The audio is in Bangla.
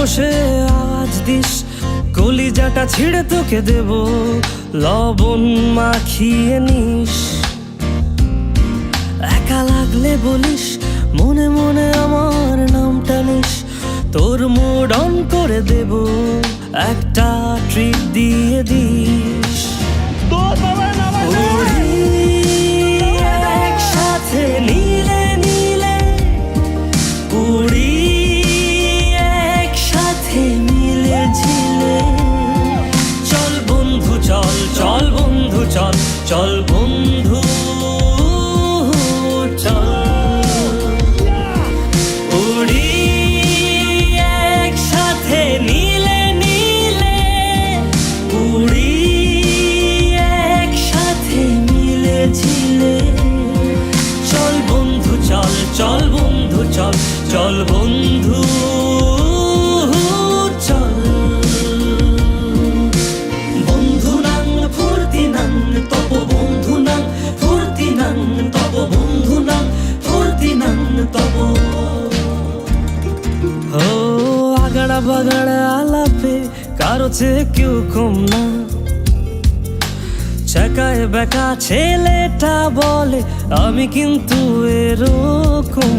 বসে আওয়াজ দিস, কলিজাটা ছিঁড়ে তোকে দেব, লবণ মাখিয়ে নিস। একা লাগলে বলিস, মনে মনে আমার নামটা নিস, তোর মুড অন করে দেব, একটা ট্রিট দিয়ে দিস। উড়ি একসাথে নীলে নীলে, উড়ি একসাথে মিলে ঝিলে। চল বন্ধু চল, চল বন্ধু চল, চল বন্ধু চল। উড়ি একসাথে নীলে নীলে, উড়ি একসাথে মিলে ঝিলে। চল বন্ধু চল, চল বন্ধু চল, চল বন্ধু চল। বন্ধু নাং ফুর্তি নাং তব, বন্ধু নাং ফুর্তি নাং তব, বন্ধু নাং ফুর্তি নাং তব। ও আগাড়া বাগাড়া আলাপে কারো চেয়ে কেউ কম না, চাকায় বেকা ছেলেটা বলে আমি কিন্তু এরকম।